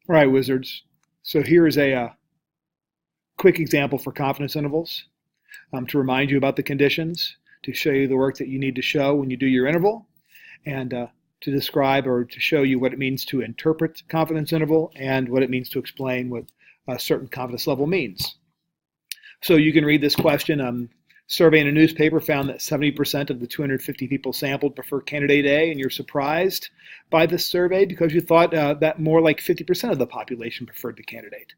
All right, wizards. So here is a quick example for confidence intervals to remind you about the conditions, to show you the work that you need to show when you do your interval, and to describe or to show you what it means to interpret confidence interval and what it means to explain what a certain confidence level means. So you can read this question. Survey in a newspaper found that 70% of the 250 people sampled prefer candidate A, and you're surprised by this survey because you thought that more like 50% of the population preferred the candidate.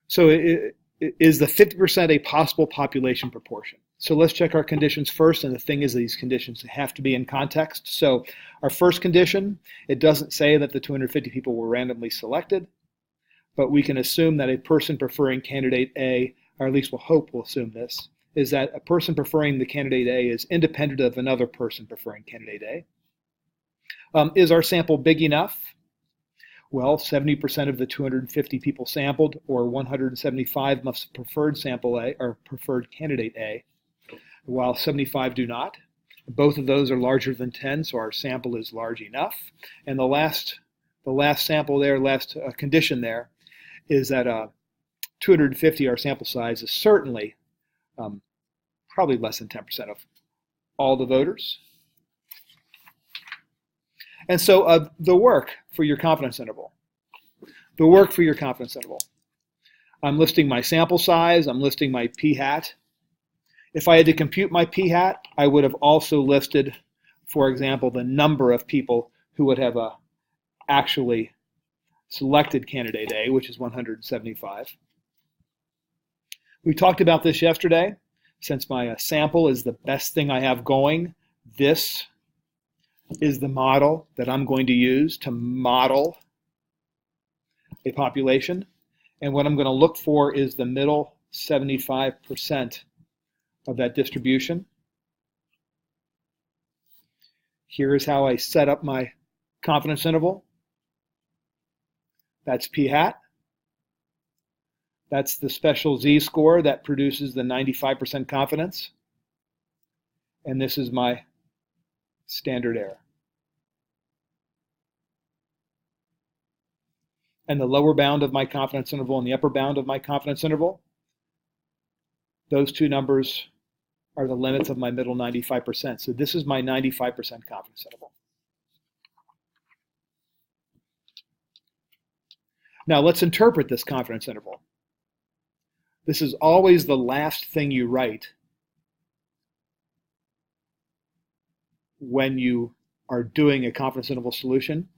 So is the 50% a possible population proportion? So let's check our conditions first, and the thing is these conditions have to be in context. So our first condition, it doesn't say that the 250 people were randomly selected, but we can assume that a person preferring candidate A, or at least we'll hope we'll assume this, is that a person preferring the candidate A is independent of another person preferring candidate A. Is our sample big enough? Well, 70% of the 250 people sampled, or 175, must have preferred sample A or preferred candidate A, while 75 do not. Both of those are larger than 10, so our sample is large enough. And the last sample there, last condition there, is that 250, our sample size, is certainly probably less than 10% of all the voters. And so the work for your confidence interval. The work for your confidence interval. I'm listing my sample size. I'm listing my p-hat. If I had to compute my p-hat, I would have also listed, for example, the number of people who would have actually selected candidate A, which is 175. We talked about this yesterday. Since my sample is the best thing I have going, this is the model that I'm going to use to model a population. And what I'm going to look for is the middle 75% of that distribution. Here's how I set up my confidence interval. That's p-hat. That's the special z-score that produces the 95% confidence. And this is my standard error. And the lower bound of my confidence interval and the upper bound of my confidence interval, those two numbers are the limits of my middle 95%. So this is my 95% confidence interval. Now let's interpret this confidence interval. This is always the last thing you write when you are doing a confidence interval solution.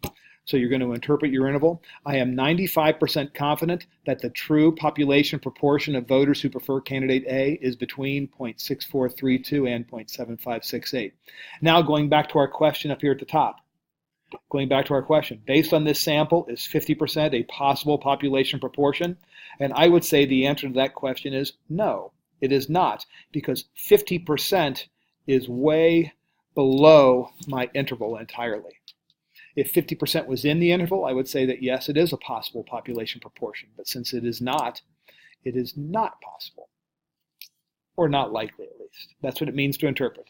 So you're going to interpret your interval. I am 95% confident that the true population proportion of voters who prefer candidate A is between 0.6432 and 0.7568. Now going back to our question up here at the top. Going back to our question, based on this sample, is 50% a possible population proportion? And I would say the answer to that question is no, it is not, because 50% is way below my interval entirely. If 50% was in the interval, I would say that yes, it is a possible population proportion, but since it is not possible, or not likely at least. That's what it means to interpret.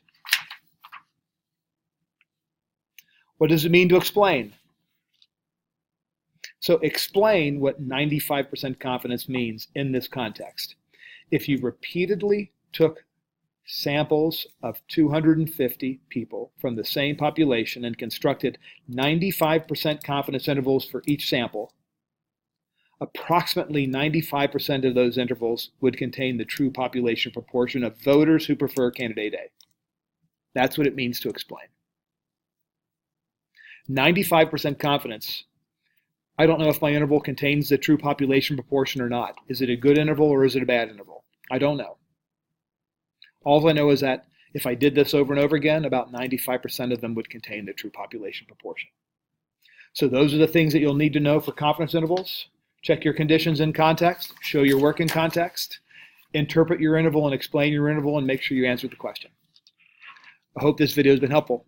What does it mean to explain? So explain what 95% confidence means in this context. If you repeatedly took samples of 250 people from the same population and constructed 95% confidence intervals for each sample, approximately 95% of those intervals would contain the true population proportion of voters who prefer candidate A. That's what it means to explain. 95% confidence. I don't know if my interval contains the true population proportion or not. Is it a good interval or is it a bad interval? I don't know. All I know is that if I did this over and over again, about 95% of them would contain the true population proportion. So those are the things that you'll need to know for confidence intervals. Check your conditions in context, show your work in context, interpret your interval and explain your interval, and make sure you answer the question. I hope this video has been helpful.